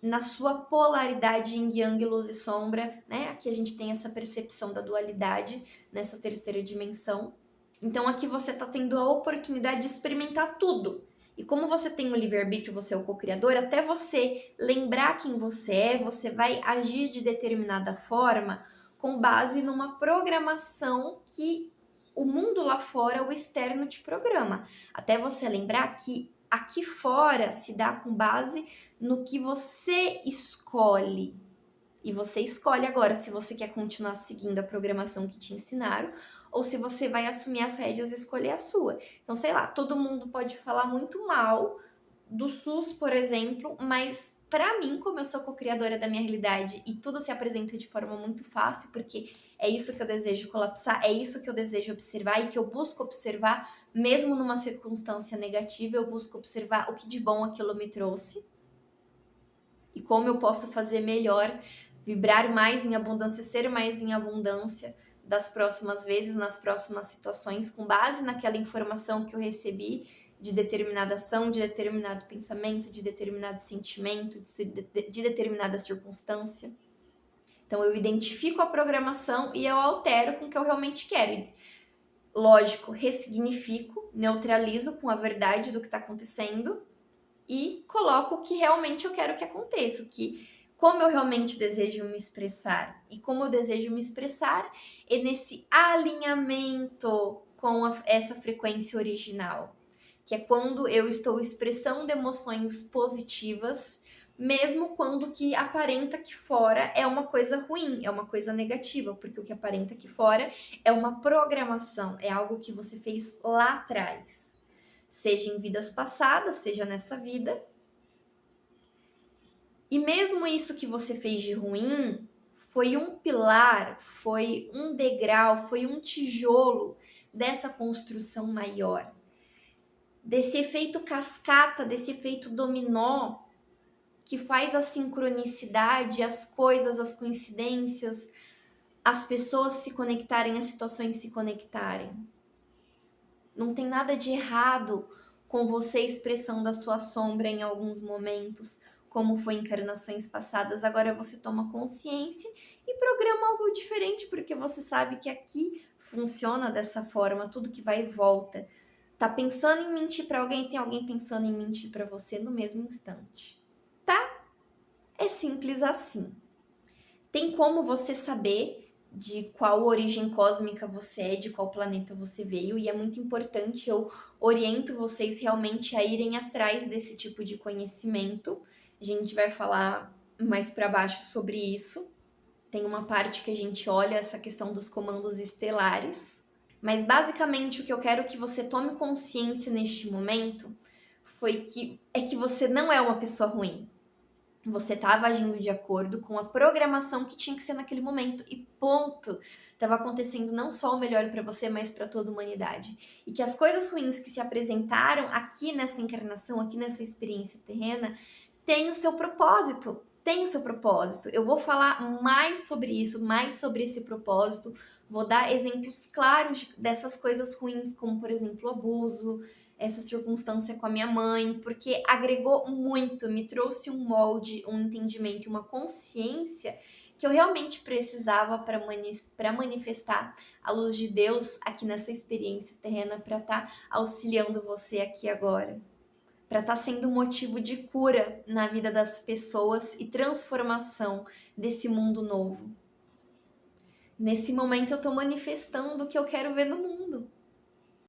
na sua polaridade em yang, luz e sombra, né? Aqui a gente tem essa percepção da dualidade nessa terceira dimensão. Então aqui você está tendo a oportunidade de experimentar tudo. E como você tem o livre-arbítrio, você é o co-criador, até você lembrar quem você vai agir de determinada forma com base numa programação que o mundo lá fora, o externo, te programa. Até você lembrar que aqui fora se dá com base no que você escolhe. E você escolhe agora se você quer continuar seguindo a programação que te ensinaram ou se você vai assumir as rédeas e escolher a sua. Então, sei lá, todo mundo pode falar muito mal do SUS, por exemplo, mas para mim, como eu sou co-criadora da minha realidade e tudo se apresenta de forma muito fácil, porque é isso que eu desejo colapsar, é isso que eu desejo observar e que eu busco observar, mesmo numa circunstância negativa, eu busco observar o que de bom aquilo me trouxe e como eu posso fazer melhor, vibrar mais em abundância, ser mais em abundância das próximas vezes, nas próximas situações, com base naquela informação que eu recebi de determinada ação, de determinado pensamento, de determinado sentimento, de determinada circunstância. Então eu identifico a programação e eu altero com o que eu realmente quero. Lógico, ressignifico, neutralizo com a verdade do que está acontecendo e coloco o que realmente eu quero que aconteça, como eu realmente desejo me expressar. E como eu desejo me expressar é nesse alinhamento com essa frequência original, que é quando eu estou expressando emoções positivas, mesmo quando o que aparenta aqui fora é uma coisa ruim, é uma coisa negativa, porque o que aparenta aqui fora é uma programação, é algo que você fez lá atrás, seja em vidas passadas, seja nessa vida. E mesmo isso que você fez de ruim foi um pilar, foi um degrau, foi um tijolo dessa construção maior, desse efeito cascata, desse efeito dominó que faz a sincronicidade, as coisas, as coincidências, as pessoas se conectarem, as situações se conectarem. Não tem nada de errado com você expressando a sua sombra em alguns momentos, como foi em encarnações passadas. Agora você toma consciência e programa algo diferente, porque você sabe que aqui funciona dessa forma, tudo que vai e volta. Tá pensando em mentir para alguém, tem alguém pensando em mentir para você no mesmo instante. Tá? É simples assim. Tem como você saber de qual origem cósmica você é, de qual planeta você veio, e é muito importante, eu oriento vocês realmente a irem atrás desse tipo de conhecimento. A gente vai falar mais para baixo sobre isso. Tem uma parte que a gente olha essa questão dos comandos estelares, mas basicamente o que eu quero que você tome consciência neste momento é que você não é uma pessoa ruim. Você estava agindo de acordo com a programação que tinha que ser naquele momento e ponto. Estava acontecendo não só o melhor para você, mas para toda a humanidade. E que as coisas ruins que se apresentaram aqui nessa encarnação, aqui nessa experiência terrena, têm o seu propósito. Tem o seu propósito. Eu vou falar mais sobre isso, mais sobre esse propósito. Vou dar exemplos claros dessas coisas ruins, como por exemplo, abuso, essa circunstância com a minha mãe, porque agregou muito, me trouxe um molde, um entendimento, uma consciência que eu realmente precisava para manifestar a luz de Deus aqui nessa experiência terrena, para estar auxiliando você aqui agora, para estar sendo um motivo de cura na vida das pessoas e transformação desse mundo novo. Nesse momento eu tô manifestando o que eu quero ver no mundo.